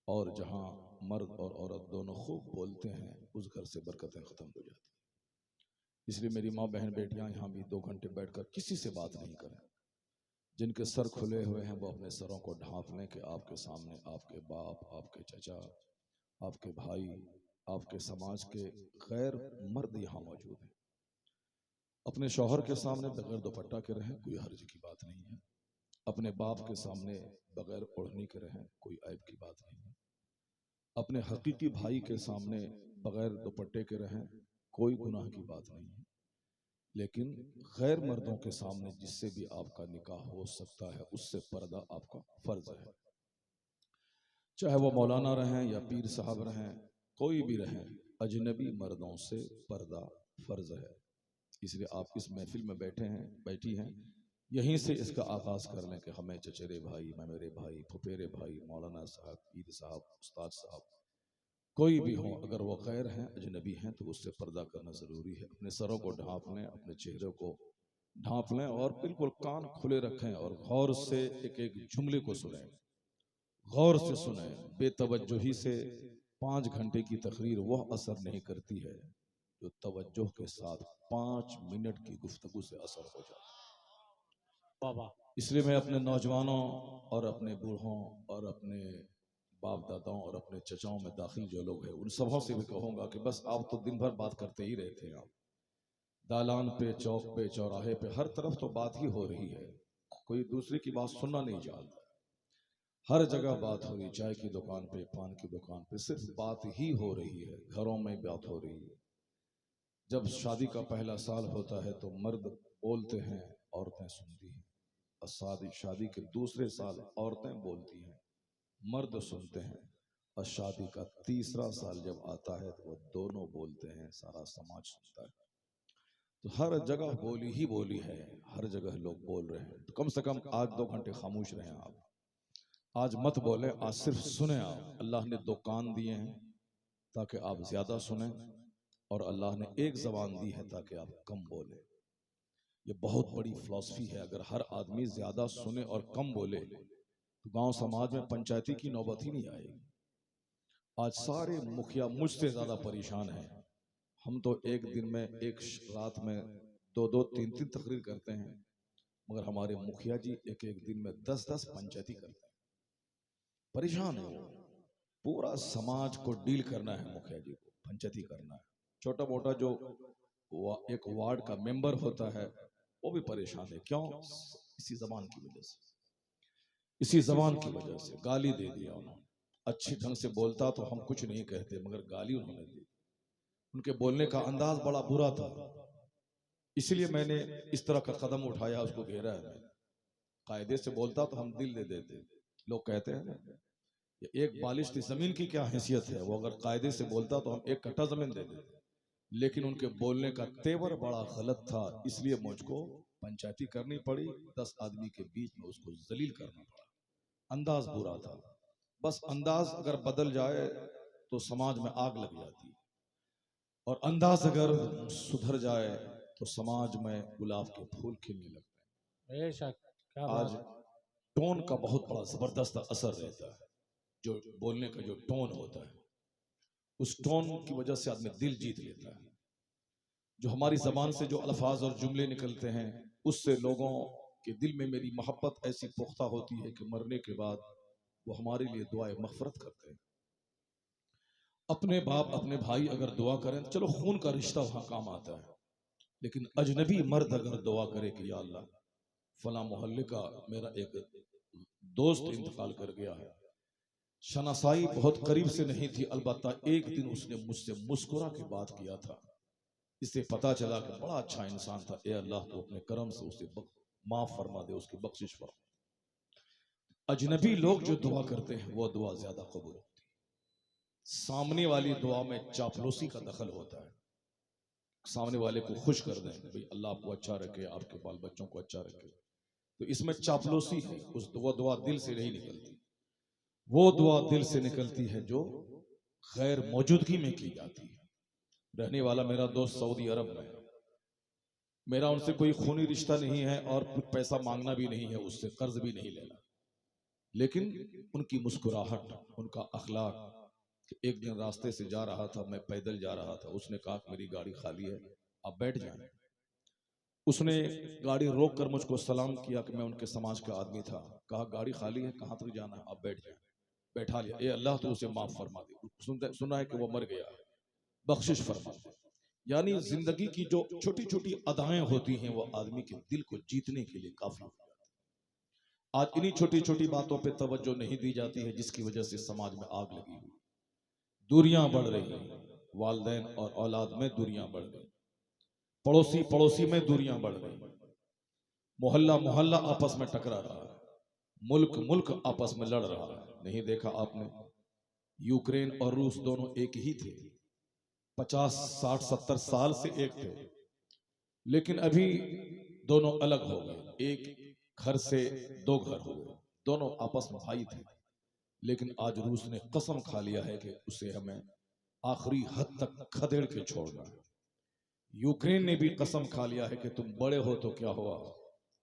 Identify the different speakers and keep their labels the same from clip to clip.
Speaker 1: और जहाँ मर्द और औरत दोनों खूब बोलते हैं उस घर से बरकतें ख़त्म हो जाती हैं। इसलिए मेरी माँ बहन बेटियां यहाँ भी 2 घंटे बैठकर किसी से बात नहीं करें। जिनके सर खुले हुए हैं वो अपने सरों को ढांप लें कि आपके सामने आपके बाप, आपके चचा, आपके भाई, आपके समाज के गैर मर्द यहाँ मौजूद हैं। अपने शौहर के सामने बगैर दुपट्टा के रहें, कोई हर्ज की बात नहीं है। अपने बाप के सामने बगैर ओढ़नी के रहें, कोई ऐब की बात नहीं है। अपने हकीकी भाई के सामने बगैर दुपट्टे के रहें, कोई गुनाह की बात नहीं है। लेकिन गैर मर्दों के सामने जिससे भी आपका निकाह हो सकता है उससे पर्दा आपका फर्ज है। चाहे वो मौलाना रहें या पीर साहब रहें, कोई भी रहें, अजनबी मर्दों से पर्दा फर्ज है। इसलिए आप इस महफिल में बैठे हैं, बैठी हैं, यहीं से इसका आगाज कर लें कि हमें चचेरे भाई, मेरे भाई, फुफेरे भाई, मौलाना साहब, पीर साहब, उस्ताद साहब, कोई भी हो, अगर वो गैर हैं, अजनबी हैं, तो उससे पर्दा करना ज़रूरी है। अपने सरों को ढांप लें, अपने चेहरे को ढांप लें और बिल्कुल कान खुले रखें और गौर से एक एक जुमले को सुने, गौर से सुने। बेतवज्जोही से 5 घंटे की तकरीर वह असर नहीं करती है जो तवज्जो के साथ 5 मिनट की गुफ्तगू से असर हो जाता है।
Speaker 2: बाबा
Speaker 1: इसलिए मैं अपने नौजवानों और अपने बूढ़ों और अपने बाप दादाओं और अपने चचाओं में दाखिल जो लोग हैं उन सबों से भी कहूंगा कि बस आप तो दिन भर बात करते ही रहते हैं। आप दालान पे, चौक पे, चौराहे पे, हर तरफ तो बात ही हो रही है, कोई दूसरे की बात सुनना नहीं चाहता। हर जगह बात हो रही, चाय की दुकान पे, पान की दुकान पे, सिर्फ बात ही हो रही है, घरों में बात हो रही है। जब शादी का पहला साल होता है तो मर्द बोलते हैं, औरतें सुनती हैं। और शादी के दूसरे साल औरतें बोलती हैं, मर्द सुनते हैं। और शादी का तीसरा साल जब आता है तो वो दोनों बोलते हैं, सारा समाज सुनता है। तो हर जगह बोली ही बोली है, हर जगह लोग बोल रहे हैं। तो कम से कम आज 2 घंटे खामोश रहें आप। आज मत बोले, आज सिर्फ सुने आप। अल्लाह ने 2 कान दिए हैं ताकि आप ज्यादा सुने, और अल्लाह ने एक जबान दी है ताकि आप कम बोले। ये बहुत बड़ी फिलॉसफी है। अगर हर आदमी ज्यादा सुने और कम बोले तो गांव समाज में पंचायती की नौबत ही नहीं आएगी। आज सारे मुखिया मुझसे ज्यादा परेशान हैं। हम तो एक दिन में, एक रात में 2-2, 3-3 तकरीर करते हैं, मगर हमारे मुखिया जी एक एक दिन में 10-10 पंचायती करते हैं। परेशान है वो। पूरा समाज को डील करना है, मुखिया जी को पंचायती करना है। छोटा मोटा जो एक वार्ड का मेंबर होता है वो भी परेशान है। क्यों? इसी जबान की वजह से, इसी जबान की वजह से गाली दे दिया उन्होंने। अच्छी ढंग से बोलता तो हम कुछ नहीं कहते, मगर गाली उन्होंने दी। उनके बोलने का अंदाज बड़ा बुरा था, इसलिए मैंने इस तरह का कदम उठाया, उसको घेरा है। मैंने कायदे से बोलता तो हम दिल दे देते। लोग कहते हैं ना, ये एक बालिश थी जमीन की क्या हैसियत है, वो अगर कायदे से बोलता तो हम 1 कट्टा जमीन दे देते। लेकिन उनके बोलने का तेवर बड़ा गलत था, इसलिए मुझको पंचायती करनी पड़ी। 10 आदमी के बीच में उसको जलील करना पड़ा। अंदाज बुरा था। बस अंदाज अगर बदल जाए तो समाज में आग लग जाती है, और अंदाज अगर सुधर जाए तो समाज में गुलाब के फूल खिलने लगते हैं।
Speaker 2: बेशक, क्या
Speaker 1: आज
Speaker 2: बात।
Speaker 1: टोन का बहुत बड़ा जबरदस्त असर रहता है। जो बोलने का जो टोन होता है, उस टोन की वजह से आदमी दिल जीत लेता है। जो हमारी जबान से जो अल्फाज और जुमले निकलते हैं, उससे लोगों के दिल में मेरी मोहब्बत ऐसी पुख्ता होती है कि मरने के बाद वो हमारे लिए दुआए मगफरत करते हैं। अपने बाप, अपने भाई अगर दुआ करें तो चलो खून का रिश्ता वहां काम आता है, लेकिन अजनबी मर्द अगर दुआ करे कि या अल्लाह, फला मोहल्ले का मेरा एक दोस्त इंतकाल कर गया है, शनासाई बहुत करीब से नहीं थी, अलबत्ता एक दिन उसने मुझसे मुस्कुरा के बात किया था, इससे पता चला कि बड़ा अच्छा इंसान था। ए अल्लाह, तो अपने करम से उसे माफ फरमा दे, उसकी बख्शिश फरमा। अजनबी लोग जो दुआ करते हैं वो दुआ ज्यादा कबूल होती है। सामने वाली दुआ में चापलूसी का दखल होता है। सामने वाले को खुश कर दें, भाई अल्लाह आपको अच्छा रखे, आपके बाल बच्चों को अच्छा रखे, तो इसमें चापलूसी है। उस दुआ दिल से नहीं निकलती। वो दुआ दिल से निकलती है जो गैर मौजूदगी में की जाती है। रहने वाला मेरा दोस्त सऊदी अरब में, मेरा उनसे कोई खूनी रिश्ता नहीं है और कुछ पैसा मांगना भी नहीं है, उससे कर्ज भी नहीं लेना, लेकिन उनकी मुस्कुराहट, उनका अखलाक। एक दिन रास्ते से जा रहा था, मैं पैदल जा रहा था, उसने कहा कि मेरी गाड़ी खाली है, आप बैठ जाएं। उसने गाड़ी रोक कर मुझको सलाम किया कि मैं उनके समाज का आदमी था। कहा गाड़ी खाली है, कहाँ तक जाना है, आप बैठ जाएं। बैठा लिया। ए अल्लाह तो उसे माफ फरमा दे। सुना है कि वो मर गया, बख्शिश फरमा दे। यानी जिंदगी की जो छोटी छोटी अदाएं होती हैं वो आदमी के दिल को जीतने के लिए काफी हो जाती है। आज इन्हीं छोटी छोटी बातों पे तवज्जो नहीं दी जाती है, जिसकी वजह से समाज में आग लगी हुई, दूरियां बढ़ रही हैं, वालिदैन और औलाद में दूरियां बढ़ गई, पड़ोसी पड़ोसी में दूरियां बढ़ गई, मोहल्ला मोहल्ला आपस में टकरा रहा है, मुल्क मुल्क आपस में लड़ रहा है। नहीं देखा आपने, यूक्रेन और रूस दोनों एक ही थे, 50 60 70 साल से एक थे, लेकिन अभी दोनों अलग हो गए। एक घर से दो घर हो गए, दोनों आपस में भाई थे। लेकिन आज रूस ने कसम खा लिया है कि उसे हमें आखिरी हद तक खदेड़ के छोड़ना है। यूक्रेन ने भी कसम खा लिया है कि तुम बड़े हो तो क्या हुआ,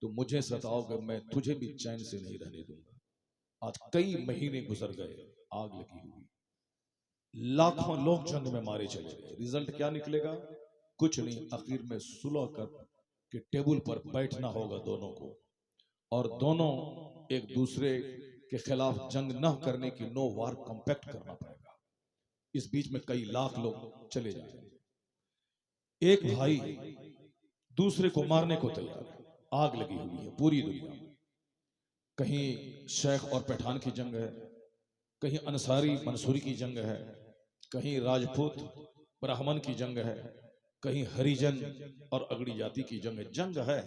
Speaker 1: तुम मुझे सताओगे, मैं तुझे भी चैन से नहीं रहने दूंगा। आज कई महीने गुजर गए, आग लगी हुई, लाखों लोग जंग में मारे चले गए। रिजल्ट क्या निकलेगा? कुछ नहीं। आखिर में सुलह कर के टेबल पर बैठना होगा दोनों को, और दोनों एक दूसरे के खिलाफ जंग न करने की नो वार कॉम्पैक्ट करना पड़ेगा। इस बीच में कई लाख लोग चले जाएंगे। एक भाई दूसरे को मारने को तैयार है, आग लगी हुई है पूरी दुनिया में। कहीं शेख और पठान की जंग है, कहीं अंसारी मंसूरी की जंग है, कहीं राजपूत ब्राह्मण की जंग है, कहीं हरिजन और अगड़ी जाति की जंग है। जंग है,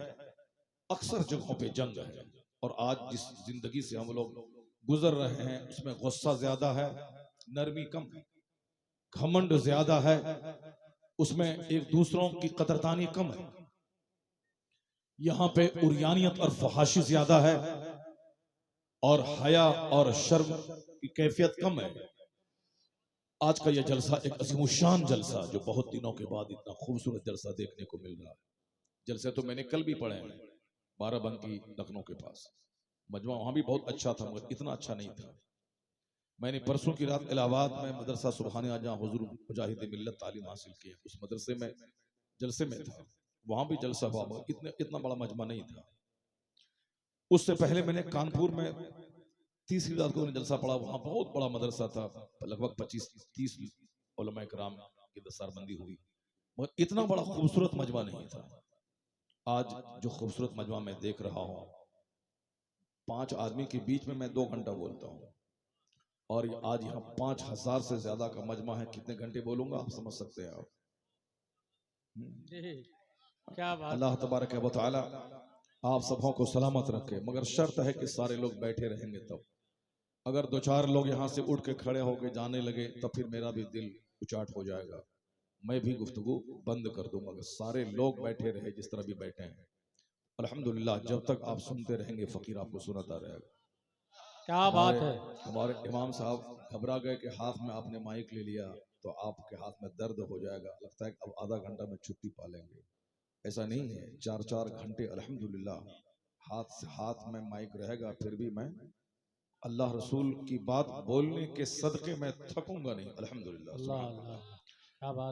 Speaker 1: अक्सर जगहों पे जंग है। और आज जिस जिंदगी से हम लोग गुजर रहे हैं उसमें गुस्सा ज्यादा है, नरमी कम है, घमंड ज्यादा है, उसमें एक दूसरों की कदरदानी कम है। यहाँ पे उरियानियत और फहाशी ज्यादा है, और हया और शर्म की कैफियत कम है। आज का यह जलसा एक अजीमुशान जलसा, जो बहुत दिनों के बाद इतना खूबसूरत जलसा देखने को मिल रहा है। जलसे तो मैंने कल भी पढ़े हैं, बाराबंकी लखनऊ के पास मजमा, वहां भी बहुत अच्छा था, मगर इतना अच्छा नहीं था। मैंने परसों की रात इलाहाबाद में मदरसा सुबहानिया जहाँ हुजूर मुजाहिद मिल्लत तालीम हासिल की है, उस मदरसे में जलसे में था। वहां भी जलसा हुआ, मगर इतना बड़ा मजमा नहीं था। उससे पहले मैंने कानपुर में तीसरी रात को जलसा पड़ा, वहां बहुत बड़ा मदरसा था, लगभग 25-30 उलमा इकराम की दस्तारबंदी हुई, मगर इतना बड़ा खूबसूरत मजमा नहीं था। आज जो खूबसूरत मजमा मैं देख रहा हूँ, 5 आदमी के बीच में मैं 2 घंटा बोलता हूँ, और आज यहाँ 5000 से ज्यादा का मजमा है। कितने घंटे बोलूंगा आप समझ सकते हैं। आप क्या बात। अल्लाह तबारक व तआला आप सबों को सलामत रखे, मगर शर्त है कि सारे लोग बैठे रहेंगे तब। अगर 2-4 लोग यहाँ से उठ के खड़े होके जाने लगे तो फिर मेरा भी दिल उचाट हो जाएगा, मैं भी गुफ्तगू बंद कर दूंगा। अगर सारे लोग बैठे रहे जिस तरह भी बैठे हैं, अल्हम्दुलिल्लाह, जब तक आप सुनते रहेंगे फकीर आपको सुनाता रहेगा। क्या बात है। हमारे इमाम साहब घबरा गए कि हाथ में आपने माइक ले लिया तो आपके हाथ में दर्द हो जाएगा, लगता है कि अब आधा घंटा में छुट्टी पा लेंगे। ऐसा नहीं है, 4-4 घंटे अल्हम्दुलिल्लाह हाथ में माइक रहेगा, फिर भी मैं अल्लाह रसूल की बात बोलने के सदके में थकूंगा नहीं। अल्हम्दुलिल्लाह।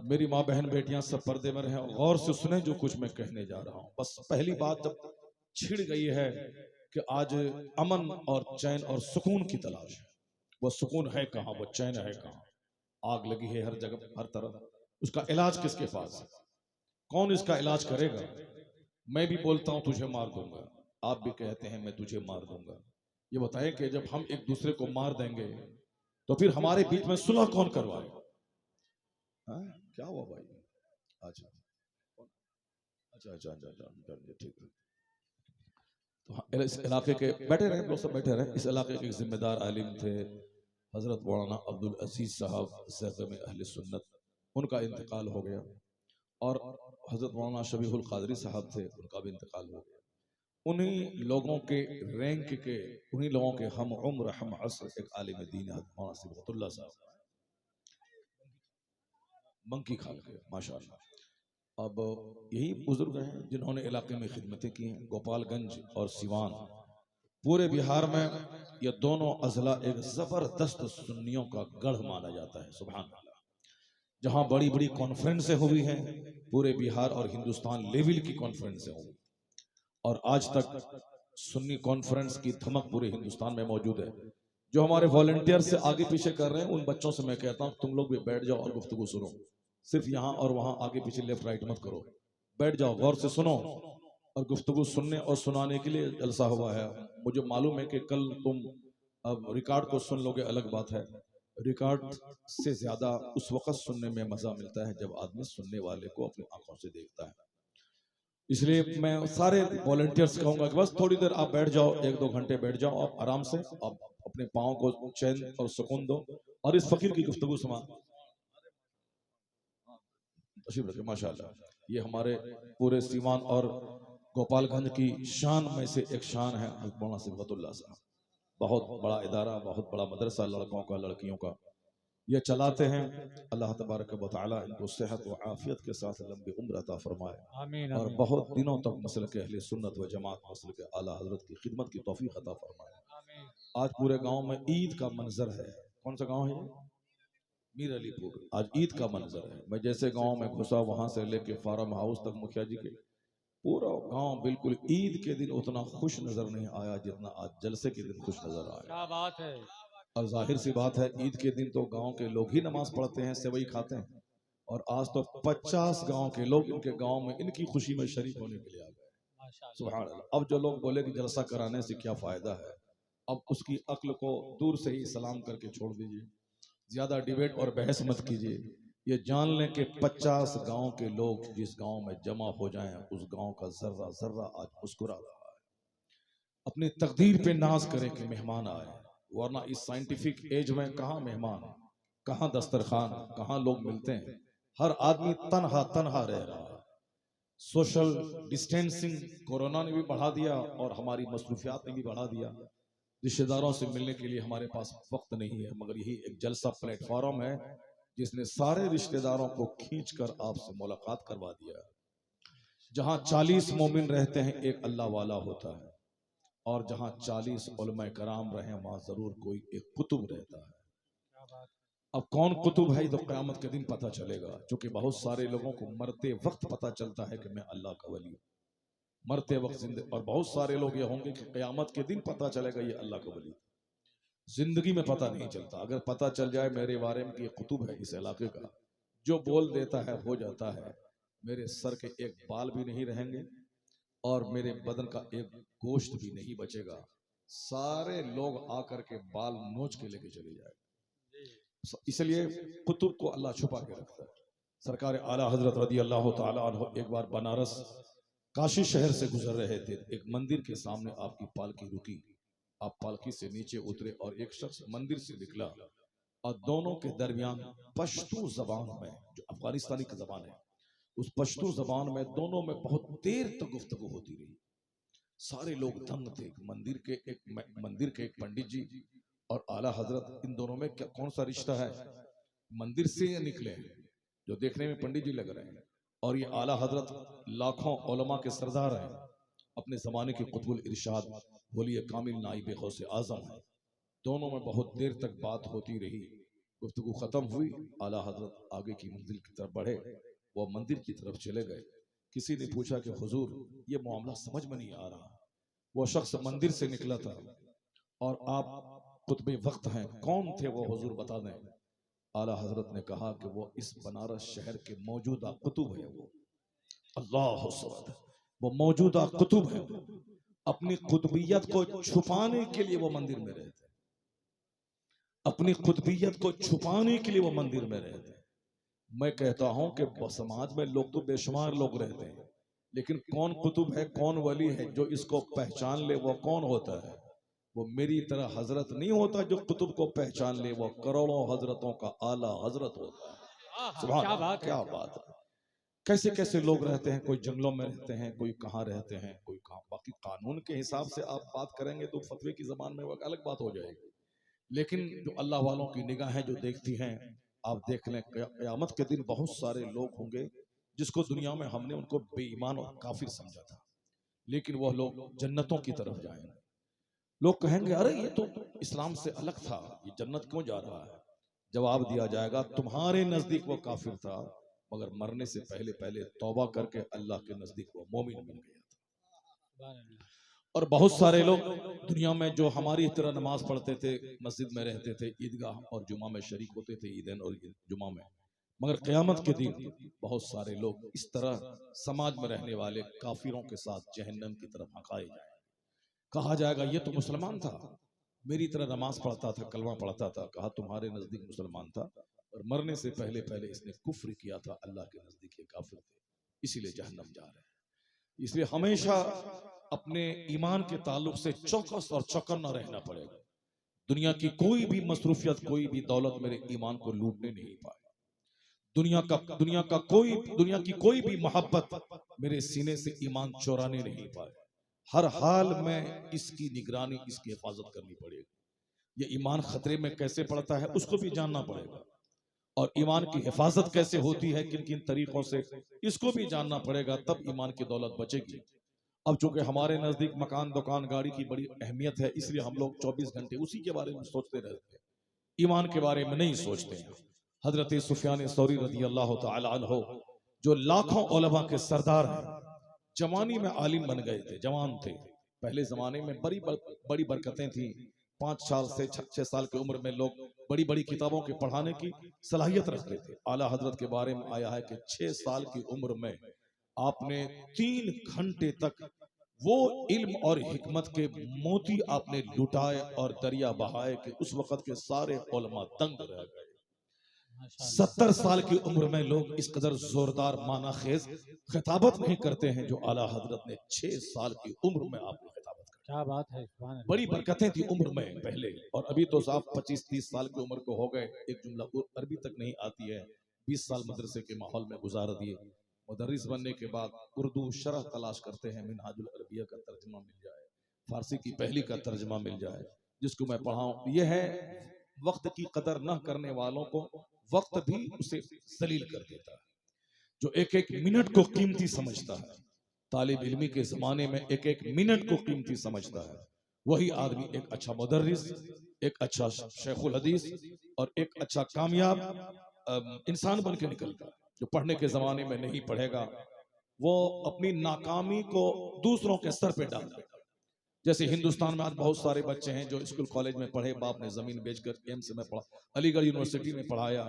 Speaker 1: मेरी माँ बहन बेटियां सब पर्दे में रहे, गौर से सुने जो कुछ मैं कहने जा रहा हूँ। बस पहली बात जब छिड़ गई है कि आज अमन और चैन और सुकून की तलाश है, वो सुकून है कहाँ, वो चैन है कहाँ? आग लगी है हर जगह हर तरफ, उसका इलाज किसके पास है? कौन इसका इलाज करेगा? मैं भी बोलता हूं तुझे मार दूंगा, आप भी कहते हैं मैं तुझे मार दूंगा। ये बताएं कि जब हम एक दूसरे को मार देंगे तो फिर हमारे बीच में सुलह कौन करवाएगा? क्या हुआ भाई? अच्छा अच्छा अच्छा अच्छा अच्छा, ठीक है। तो इस इलाके के बैठे रहे, लोग सब बैठे रहे। इस इलाके के जिम्मेदार आलिम थे हजरत मौलाना अब्दुल अजीज साहब ज़ैक़ में अहले सुन्नत, उनका इंतकाल हो गया। और हजरत मौलाना शबीहुल कादरी साहब थे, उनका भी इंतकाल हो गया। उन्हीं लोगों के रैंक के, उन्हीं लोगों के हम उम्र हम असर एक आलिम दीन मौलाना सिबगतुल्लाह साहब मंकी खाल के, माशाअल्लाह। अब यही बुजुर्ग हैं जिन्होंने इलाके में खिदमतें की हैं। गोपालगंज और सिवान पूरे बिहार में ये दोनों अजला एक जबरदस्त सुन्नियों का गढ़ माना जाता है। सुभान अल्लाह। जहां बड़ी बड़ी कॉन्फ्रेंसें हुई हैं, पूरे बिहार और हिंदुस्तान लेवल की कॉन्फ्रेंसें हुई, और आज तक सुन्नी कॉन्फ्रेंस की धमक पूरे हिंदुस्तान में मौजूद है। जो हमारे वॉलंटियर से आगे पीछे कर रहे हैं, उन बच्चों से मैं कहता हूं तुम लोग भी बैठ जाओ और गुफ्तगू सुनो। सिर्फ यहाँ और वहां आगे पीछे लेफ्ट राइट मत करो, बैठ जाओ, गौर से सुनो। और गुफ्तगू सुनने और सुनाने के लिए जलसा हुआ है। मुझे मालूम है कि कल तुम अब रिकॉर्ड को सुन लोगे, अलग बात है। रिकॉर्ड से ज्यादा उस वक्त सुनने में मजा मिलता है जब आदमी सुनने वाले को अपनी आंखों से देखता है। इसलिए मैं सारे वॉलंटियर्स कहूंगा कि बस थोड़ी देर आप बैठ जाओ, 1-2 घंटे बैठ जाओ, आप आराम से, आप अपने पाँव को चैन और सुकून दो और इस फकीर की गुफ्तगू सुना। तशरीफ रखे माशाल्लाह। ये हमारे पूरे सीवान और गोपालगंज की शान में से एक शान है मौलाना सिबगतुल्लाह साहब। बहुत बड़ा इदारा, बहुत बड़ा मदरसा, लड़कों का लड़कियों का ये चलाते हैं। अल्लाह तबारक व तआला इनको सेहत व आफियत के साथ लंबी उम्र अता फरमाए,
Speaker 2: आमीन
Speaker 1: और
Speaker 2: आमीन
Speaker 1: बहुत दिनों तक मसल के अहले सुन्नत व जमात मसल के आला हजरत की खिदमत की तौफीक अता फरमाए।
Speaker 2: आमीन।
Speaker 1: आज पूरे गांव में ईद का मंजर है। कौन सा गांव है ये? मीर अलीपुर। आज ईद का मंजर है। मैं जैसे गांव में घुसा, वहां से लेके फार्म हाउस तक मुखिया जी के पूरा गांव बिल्कुल ईद के दिन उतना खुश नजर नहीं आया जितना आज जलसे के दिन खुश नजर आया।
Speaker 2: क्या बात है।
Speaker 1: और जाहिर सी बात है, ईद के दिन तो गांव के लोग ही नमाज पढ़ते हैं, सेवई खाते हैं, और आज तो 50 गांव के लोग इनके गांव में इनकी खुशी में शरीक होने के लिए आ गए।
Speaker 2: माशाल्लाह।
Speaker 1: सुभान अल्लाह। अब जो लोग बोले कि जलसा कराने से क्या फायदा है, अब उसकी अक्ल को दूर से ही सलाम करके छोड़ दीजिए, ज्यादा डिबेट और बहस मत कीजिए। ये जान लें कि 50 गांव के लोग जिस गांव में जमा हो जाएं, उस गांव का जर्रा जर्रा आज मुस्कुरा रहा है। अपनी तकदीर पे नाज करें कि मेहमान आए, वरना इस साइंटिफिक एज में कहाँ मेहमान, कहाँ दस्तरखान, कहाँ लोग मिलते हैं। हर आदमी तनहा तनहा रह रहा है। सोशल डिस्टेंसिंग कोरोना ने भी बढ़ा दिया और हमारी मसरूफियात ने भी बढ़ा दिया। रिश्तेदारों से मिलने के लिए हमारे पास वक्त नहीं है, मगर यही एक जलसा प्लेटफॉर्म है जिसने सारे रिश्तेदारों को खींचकर आपसे मुलाकात करवा दिया। जहां 40 मोमिन रहते हैं, एक अल्लाह वाला होता है, और जहां 40 उलमा कराम रहे, वहां जरूर कोई एक कुतुब रहता है।
Speaker 2: क्या बात।
Speaker 1: अब कौन कुतुब है, तो क़यामत के दिन पता चलेगा, क्योंकि बहुत सारे लोगों को मरते वक्त पता चलता है कि मैं अल्लाह का वली हूं, मरते वक्त जिंदगी, और बहुत सारे लोग ये होंगे कि क़यामत के दिन पता चलेगा ये अल्लाह का वली। जिंदगी में पता नहीं चलता। अगर पता चल जाए मेरे बारे में कि ये कुतुब है इस इलाके का, जो बोल देता है हो जाता है। मेरे सर के एक बाल भी नहीं रहेंगे और मेरे बदन का एक गोश्त भी नहीं बचेगा। सारे लोग आकर के बाल नोच के लेके चले जाए। इसलिए कुतुब को अल्लाह छुपा के रखता है। सरकार आला हजरत रदी अल्लाह तआला अन्हु एक बार बनारस काशी शहर से गुजर रहे थे। एक मंदिर के सामने आपकी पालकी रुकी, आप पालकी से नीचे उतरे और एक शख्स मंदिर से निकला, और दोनों के दरमियान पश्तो जबान में, जो अफगानिस्तानी की जबान है, उस पश्तो जबान में दोनों में बहुत देर तक गुफ्तगू होती रही। सारे लोग दंग थे। मंदिर के एक पंडित जी और आला हजरत, इन दोनों में क्या कौन सा रिश्ता है? मंदिर से ये निकले हैं, जो देखने में पंडित जी लग रहे हैं, और ये आला हजरत लाखों उलमा के सरदार हैं, अपने जमाने के कुतुबुल इरशाद वली कामिल नाइब गौसे आजम है। दोनों में बहुत देर तक बात होती रही। गुफ्तगू खत्म हुई, आला हजरत आगे की मंजिल की तरफ बढ़े, वो मंदिर की तरफ चले गए। किसी ने पूछा कि हुजूर, ये मामला समझ में नहीं आ रहा। वो शख्स मंदिर से निकला था और आप कुतुब वक्त हैं, कौन थे वो हुजूर बता दें। आला हजरत ने कहा कि वो इस बनारस शहर के मौजूदा कुतुब है। वो अल्लाह सुब्हान, वो मौजूदा कुतुब है। अपनी कुतुबियत को छुपाने के लिए वो मंदिर में रहते, अपनी कुतुबियत को छुपाने के लिए वो मंदिर में रहते। मैं कहता हूं कि समाज में लोग तो बेशुमार लोग रहते हैं, लेकिन कौन कुतुब है, कौन वली है जो इसको पहचान ले, वो कौन होता है? वो मेरी तरह हजरत नहीं होता जो कुतुब को पहचान ले, वो करोड़ों हजरतों का आला हजरत होता है। सुभान
Speaker 2: क्या
Speaker 1: अल्लाह,
Speaker 2: बात है।
Speaker 1: क्या बात है। कैसे कैसे लोग रहते हैं, कोई जंगलों में रहते हैं, कोई कहाँ रहते हैं, कोई कहाँ। बाकी कानून के हिसाब से आप बात करेंगे तो फतवे की जबान में वो अलग बात हो जाएगी, लेकिन जो अल्लाह वालों की निगाहें जो देखती हैं, आप देख लें क़यामत के दिन बहुत सारे लोग होंगे जिसको दुनिया में हमने उनको बेईमान और काफिर समझा था, लेकिन वह लोग जन्नतों की तरफ जाएंगे। लोग कहेंगे अरे ये तो इस्लाम से अलग था, ये जन्नत क्यों जा रहा है? जवाब दिया जाएगा तुम्हारे नजदीक वो काफिर था, मगर मरने से पहले पहले तौबा करके अल्लाह के नजदीक वो मोमिन बन गया था। और बहुत सारे लोग दुनिया में जो हमारी तरह नमाज पढ़ते थे, मस्जिद में रहते थे, ईदगाह और जुमा में शरीक होते थे, ईदैन और जुमा में, मगर क़यामत के दिन बहुत सारे लोग इस तरह समाज में रहने वाले काफिरों के साथ जहन्नम की तरफ हकाए जाए। कहा जाएगा ये तो मुसलमान था, मेरी तरह नमाज पढ़ता था, कलमा पढ़ता था। कहा तुम्हारे नजदीक मुसलमान था और मरने से पहले पहले इसने कुफ्र किया था, अल्लाह के नजदीक ये काफिर थे, इसीलिए जहन्नम जा रहे हैं। इसलिए हमेशा अपने ईमान के ताल्लुक से चौकस और चौकन्ना रहना पड़ेगा। दुनिया की कोई भी मसरूफियत, कोई भी दौलत मेरे ईमान को लूटने नहीं पाए। दुनिया की कोई भी मोहब्बत मेरे सीने से ईमान चुराने नहीं पाए। हर हाल में इसकी निगरानी, इसकी हिफाजत करनी पड़ेगी। ये ईमान खतरे में कैसे पड़ता है उसको भी जानना पड़ेगा, और ईमान की हिफाजत कैसे होती है, किन किन तरीकों से, इसको भी जानना पड़ेगा, तब ईमान की दौलत बचेगी। अब चूंकि हमारे नजदीक मकान, दुकान, गाड़ी की बड़ी अहमियत है, इसलिए हम लोग 24 घंटे उसी के बारे में सोचते रहते हैं, ईमान के बारे में नहीं सोचते हैं। हजरत सुफियान सौरी रज़ी अल्लाह तआला अन्हु, जो लाखों उलमा के सरदार हैं, जवानी में आलिम बन गए थे, जवान थे। पहले जमाने में बड़ी बरकतें थी। 5 साल से 6 साल की उम्र में लोग बड़ी बड़ी किताबों के पढ़ाने की सलाहियत रखते थे। आला हजरत के बारे में आया है कि 6 साल की उम्र में आपने 3 घंटे तक वो इल्म और हिकमत के मोती आपने लुटाए और दरिया बहाए कि उस वक्त के सारे उलमा दंग रह गए। 70 साल की उम्र में लोग इस कदर जोरदार माना खेज खिताबत नहीं करते हैं जो आला हजरत ने 6 साल की उम्र में आपको खिताबत कर।
Speaker 2: क्या बात है,
Speaker 1: बड़ी बरकतें थी उम्र में पहले, और अभी तो साहब 25-30 साल की उम्र को हो गए, एक जुमला अरबी तक नहीं आती है। 20 साल मदरसे के माहौल में गुजार दिए, मुदर्रिस बनने के बाद उर्दू शरह तलाश करते हैं, मिनहाजुल अरबिया का तर्जुमा मिल जाए, फारसी की पहली का तर्जुमा मिल जाए, जिसको मैं पढ़ाऊं। यह है वक्त की कदर न करने वालों को वक्त भी उसे जलील कर देता है। जो एक एक मिनट को कीमती समझता है, तालिब इल्मी के जमाने में एक एक मिनट को कीमती समझता है, वही आदमी एक अच्छा मुदर्रिस, एक अच्छा शेखुल हदीस और एक अच्छा कामयाब इंसान बन के निकलता है। जो पढ़ने के जमाने में नहीं पढ़ेगा, वो अपनी नाकामी को दूसरों के सर पे डाल देगा। जैसे हिंदुस्तान में आज बहुत सारे बच्चे हैं जो स्कूल कॉलेज में पढ़े, बाप ने जमीन बेचकर एम्स में पढ़ा, अलीगढ़ यूनिवर्सिटी में पढ़ाया,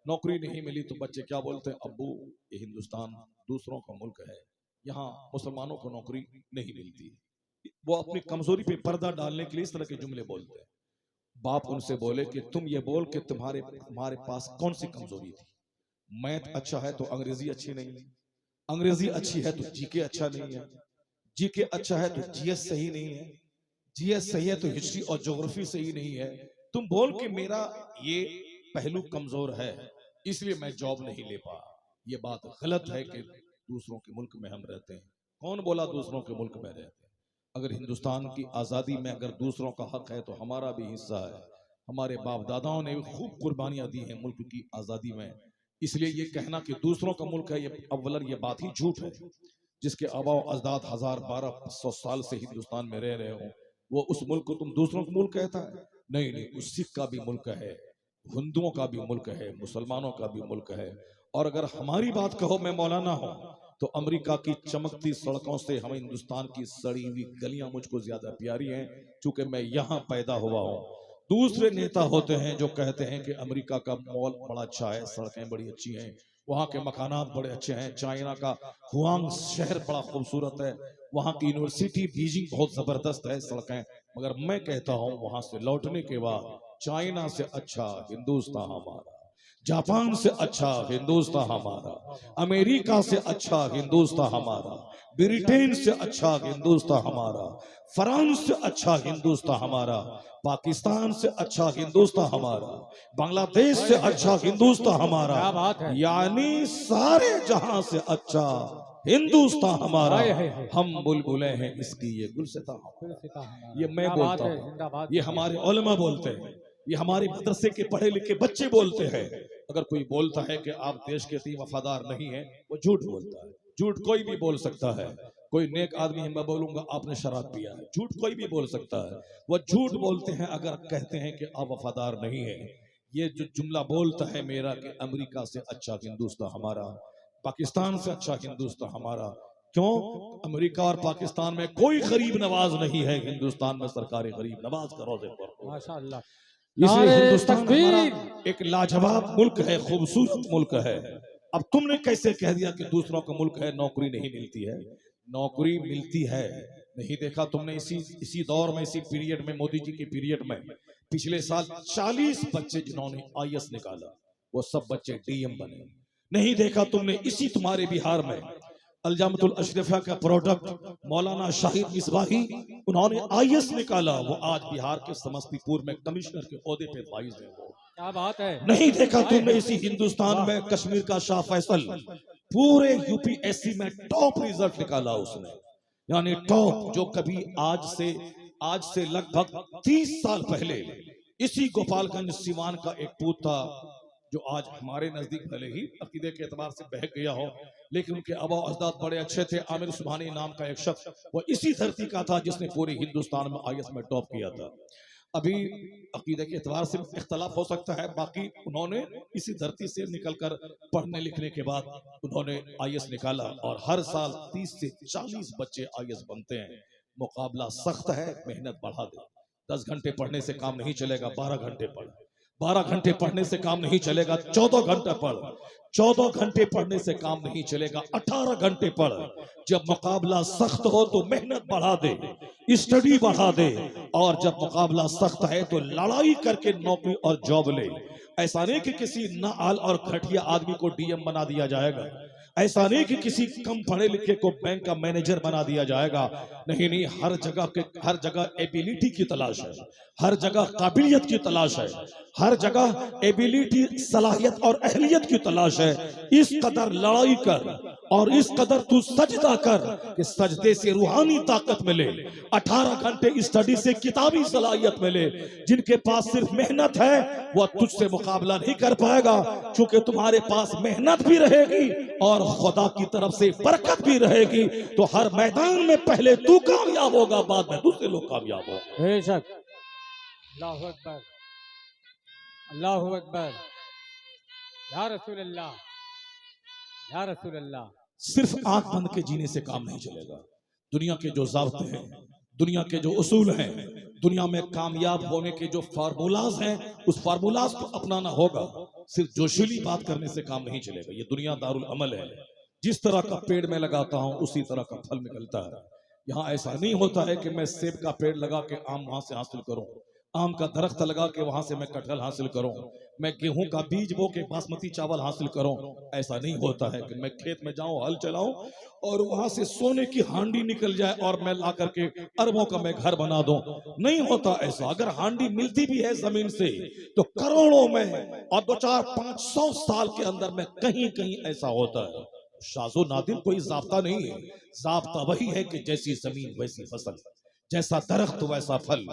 Speaker 1: नौकरी नहीं मिली तो बच्चे क्या बोलते हैं, अब्बू ये हिंदुस्तान दूसरों का मुल्क है, यहाँ मुसलमानों को नौकरी नहीं मिलती। वो अपनी कमजोरी पे पर्दा डालने के लिए इस तरह के जुमले बोलते हैं। बाप उनसे बोले कि तुम ये बोल कि तुम्हारे पास कौन सी कमजोरी थी। मैथ अच्छा है तो अंग्रेजी अच्छी नहीं है, अंग्रेजी अच्छी है तो जीके अच्छा नहीं है, जीके अच्छा है तो जीएस सही नहीं है, जीएस सही है तो हिस्ट्री और ज्योग्राफी सही नहीं है। तुम बोल कि मेरा ये पहलू कमजोर है इसलिए मैं जॉब नहीं ले पा। ये बात गलत है कि दूसरों के मुल्क में हम रहते हैं। कौन बोला दूसरों के मुल्क में रहते हैं? अगर हिंदुस्तान की आजादी में अगर दूसरों का हक है तो हमारा भी हिस्सा है। हमारे बाप दादाओं ने खूब कुर्बानियां दी हैं मुल्क की आजादी में। इसलिए ये कहना कि दूसरों का मुल्क है, ये अव्वलन ये बात ही झूठ है। जिसके आबाओ अजदाद 1000-1200 साल से हिंदुस्तान में रह रहे हो, वो उस मुल्क को तुम दूसरों का मुल्क कहता है? नहीं नहीं, उस सिख का भी मुल्क है, हिंदुओं का भी मुल्क है, मुसलमानों का भी मुल्क है। और अगर हमारी बात कहो, मैं मौलाना हूं, तो अमेरिका की चमकती सड़कों से हम हिंदुस्तान की सड़ी हुई गलियां मुझको ज्यादा प्यारी हैं, क्योंकि मैं यहाँ पैदा हुआ हूँ। दूसरे नेता होते हैं जो कहते हैं कि अमेरिका का मॉल बड़ा अच्छा है, सड़कें बड़ी अच्छी हैं, वहाँ के मकानात बड़े अच्छे हैं, चाइना का हुआंग शहर बड़ा खूबसूरत है, वहाँ की यूनिवर्सिटी बीजिंग बहुत जबरदस्त है सड़कें। मगर मैं कहता हूँ वहां से लौटने के बाद चाइना से अच्छा हिंदुस्तान हमारा, जापान से अच्छा हिंदुस्तान हमारा, अमेरिका से अच्छा हिंदुस्तान हमारा, ब्रिटेन से अच्छा हिंदुस्तान हमारा, फ्रांस से अच्छा हिंदुस्तान हमारा, पाकिस्तान से अच्छा हिंदुस्तान हमारा, बांग्लादेश से अच्छा हिंदुस्तान हमारा, यानी सारे जहां से अच्छा हिंदुस्तान हमारा। हम बुलबुलें हैं इसकी ये गुलसिता, ये मैं बोलता हूँ, ये हमारे उलमा बोलते हैं, ये हमारे मदरसे के पढ़े लिखे बच्चे बोलते हैं। अगर कोई बोलता है कि आप देश के प्रति वफादार नहीं है, वो झूठ बोलता है। झूठ कोई भी बोल सकता है, कोई नेक आदमी है, मैं बोलूंगा आपने शराब पिया है, झूठ कोई भी बोल सकता है। वो झूठ बोलते हैं अगर कहते हैं कि आप वफादार नहीं है। ये जो जुमला बोलता है मेरा कि अमेरिका से अच्छा हिंदुस्तान हमारा, पाकिस्तान से अच्छा हिंदुस्तान हमारा, क्यों? अमेरिका और पाकिस्तान में कोई गरीब नवाज नहीं है, हिंदुस्तान में सरकारी गरीब नवाज का रोजे पर।
Speaker 2: माशाअल्लाह।
Speaker 1: इसलिए हिंदुस्तान हमारा एक लाजवाब मुल्क है, खूबसूरत मुल्क है। अब तुमने कैसे कह दिया कि दूसरों का मुल्क है नौकरी नहीं मिलती है? नौकरी मिलती है। नहीं देखा तुमने इसी दौर में, इसी पीरियड में, मोदी जी के पीरियड में पिछले साल 40 बच्चे जिन्होंने आईएएस निकाला वो सब बच्चे डीएम बने। नहीं देखा तुमने इसी तुम्हारे बिहार में अलजामतुल अशरफा का प्रोडक्ट मौलाना शाहिद मिसबाही, उन्होंने आईएएस निकाला, वो आज बिहार के समस्तीपुर में कमिश्नर के ओहदे पे फाइज है। वो
Speaker 2: क्या बात है।
Speaker 1: नहीं देखा तुमने इसी हिंदुस्तान में कश्मीर का शाह फैसल पूरे यूपीएससी में टॉप रिजल्ट निकाला उसने, यानी टॉप, जो कभी आज से लगभग 30 साल पहले इसी गोपालगंज सिवान का एक पूत था जो आज हमारे नजदीक भले ही अकीदे के एतबार से बहक गया हो, लेकिन उनके आबा अजदाद बड़े अच्छे थे। आमिर सुबहानी नाम का एक शख्स, वो इसी धरती का था जिसने पूरे हिंदुस्तान में आईएएस में टॉप किया था। अभी अकीदे के एतबार से इख्तलाफ हो सकता है, बाकी उन्होंने इसी धरती से निकलकर पढ़ने लिखने के बाद उन्होंने आईएएस निकाला और हर साल 30 से 40 बच्चे आईएएस बनते हैं। मुकाबला सख्त है, मेहनत बढ़ा दे। 10 घंटे पढ़ने से काम नहीं चलेगा, 12 घंटे पढ़। 12 घंटे पढ़ने से काम नहीं चलेगा, 14 घंटे पढ़। 14 घंटे पढ़ने से काम नहीं चलेगा, 18 घंटे पढ़। जब मुकाबला सख्त हो तो मेहनत बढ़ा दे, स्टडी बढ़ा दे, और जब मुकाबला सख्त है तो लड़ाई करके नौकरी और जॉब ले। ऐसा नहीं कि किसी नाआल और घटिया आदमी को डीएम बना दिया जाएगा, ऐसा नहीं कि किसी कम पढ़े लिखे को बैंक का मैनेजर बना दिया जाएगा। नहीं नहीं, हर जगह एबिलिटी की तलाश है, हर जगह काबिलियत की तलाश है, हर जगह एबिलिटी, सलाहियत और अहलियत की तलाश है। इस कदर लड़ाई कर और इस कदर तू सजदा कर कि सजदे से रूहानी ताकत मिले, 18 घंटे स्टडी से किताबी सलाहियत मिले। जिनके पास सिर्फ मेहनत है वो तुझसे मुकाबला नहीं कर पाएगा, क्योंकि तुम्हारे पास मेहनत भी रहेगी और खुदा की तरफ से बरकत भी रहेगी। तो हर मैदान में पहले तू कामयाब होगा, बाद में दूसरे लोग कामयाब होंगे।
Speaker 2: बेशक। अल्लाहु अकबर, अल्लाहु अकबर, या रसूल अल्लाह, या रसूल अल्लाह।
Speaker 1: सिर्फ आंख बंद के जीने से काम नहीं चलेगा। दुनिया के जो ज़ाब्ते हैं, दुनिया के जो उसूल हैं, दुनिया में कामयाब होने के जो फार्मूलाज हैं, उस फार्मूलाज को अपनाना होगा। सिर्फ जोशीली बात करने से काम नहीं चलेगा। ये दुनिया दारुल अमल है। जिस तरह का पेड़ मैं लगाता हूँ उसी तरह का फल निकलता है। यहाँ ऐसा नहीं होता है कि मैं सेब का पेड़ लगा के आम वहां से हासिल करूं, आम का दरख्त लगा के वहां से मैं कटहल हासिल करूं, मैं गेहूं का बीज बो के बासमती चावल हासिल करूं। ऐसा नहीं होता है कि मैं खेत में जाऊं, हल चलाऊं और वहां से सोने की हांडी निकल जाए और मैं ला करके अरबों का मैं घर बना दूं। नहीं होता ऐसा। अगर हांडी मिलती भी है जमीन से तो करोड़ों में और 2-4-500 साल के अंदर में कहीं कहीं ऐसा होता है। शाज़ो नादिर कोई जाब्ता नहीं है। जाब्ता वही है कि जैसी जमीन वैसी फसल, जैसा दरख्त वैसा फल,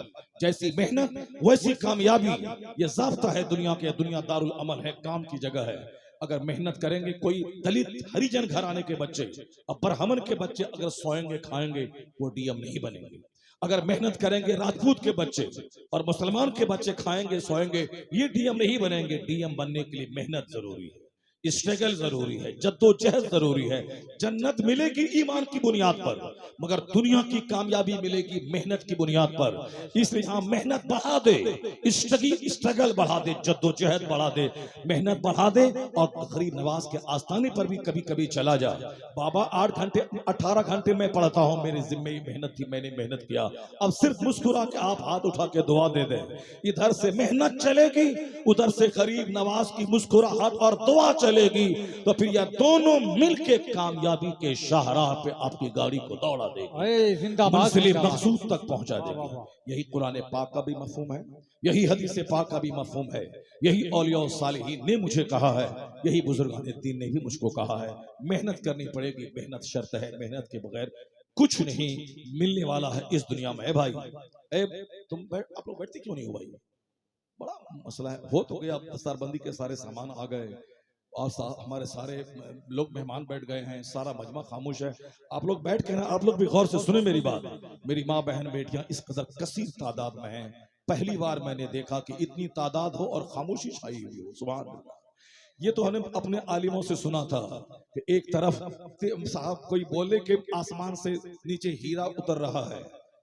Speaker 1: जैसी मेहनत वैसी कामयाबी। ये जाब्ता है दुनिया के। दुनिया दारुल अमल है, काम की जगह है। अगर मेहनत करेंगे, कोई दलित हरिजन घराने के बच्चे, अब ब्राह्मण के बच्चे अगर सोएंगे खाएंगे वो डीएम नहीं बनेंगे। अगर मेहनत करेंगे राजपूत के बच्चे और मुसलमान के बच्चे खाएंगे सोएंगे, ये डीएम नहीं बनेंगे। डीएम बनने के लिए मेहनत जरूरी है, स्ट्रगल जरूरी है, जद्दोजहद जरूरी है। जन्नत मिलेगी ईमान की बुनियाद पर, मगर दुनिया की कामयाबी मिलेगी मेहनत की बुनियाद पर। इसलिए यहाँ मेहनत बढ़ा दे, स्ट्रगल बढ़ा दे, जद्दोजहद बढ़ा दे, मेहनत बढ़ा दे। और गरीब नवाज के आस्थाने पर भी कभी कभी चला जा। बाबा 8 घंटे 18 घंटे में पढ़ता हूँ, मेरे जिम्मे ही मेहनत थी, मैंने मेहनत किया। अब सिर्फ मुस्कुरा के आप हाथ उठा के दुआ दे दें। इधर से मेहनत चलेगी, उधर से गरीब नवाज की मुस्कुराहट और दुआ चलेगी, तो फिर यह दोनों मिलके कामयाबी के शाहराह पे आपकी गाड़ी को दौड़ा देगी, मंजिल मकसूद तक पहुंचा देगी। यही कुरान पाक का भी मफहूम है, यही हदीस पाक का भी मफहूम है, यही औलिया और सालिहीन ने मुझे कहा है, यही बुजुर्गान दीन ने भी मुझको कहा है। मेहनत करनी पड़ेगी, मेहनत शर्त है, मेहनत के बगैर कुछ नहीं मिलने वाला है इस दुनिया में। भाई आप लोग बैठते क्यों नहीं हो भाई? बड़ा मसला है। हो तो गया, दस्तारबंदी के सारे सामान आ गए, और हमारे सारे लोग मेहमान बैठ गए हैं, सारा मजमा खामोश है। आप लोग बैठ के ना, आप लोग भी गौर से सुने मेरी बात। मेरी माँ बहन बेटियां इस कदर कसीर तादाद में हैं, पहली बार मैंने देखा कि इतनी तादाद हो और खामोशी छाई हुई हो। सुभान अल्लाह। ये तो हमने अपने आलिमों से सुना था कि एक तरफ साहब कोई बोले कि आसमान से नीचे हीरा उतर रहा है,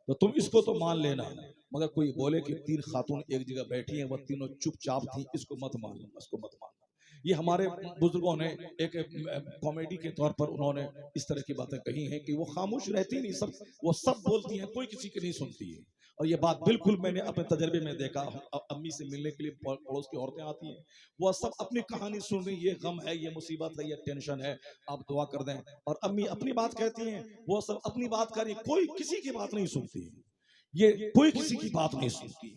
Speaker 1: तो तुम इसको तो मान लेना, मगर कोई बोले कि 3 खातून एक जगह बैठी हैं, वह तीनों चुपचाप थी, इसको मत मानना, इसको मत मानना। ये हमारे बुजुर्गों ने एक कॉमेडी के तौर पर उन्होंने इस तरह की बातें कही हैं कि वो खामोश रहती नहीं, सब वो सब बोलती हैं, कोई किसी की नहीं सुनती है। और ये बात बिल्कुल मैंने अपने तजर्बे में देखा। अम्मी से मिलने के लिए पड़ोस की औरतें आती हैं, वो सब अपनी कहानी सुन रही, ये गम है, ये मुसीबत है, ये टेंशन है, आप दुआ कर दें। और अम्मी अपनी बात कहती हैं, वो सब अपनी बात कर रही, कोई किसी की बात नहीं सुनती, ये कोई किसी की बात नहीं सुनती।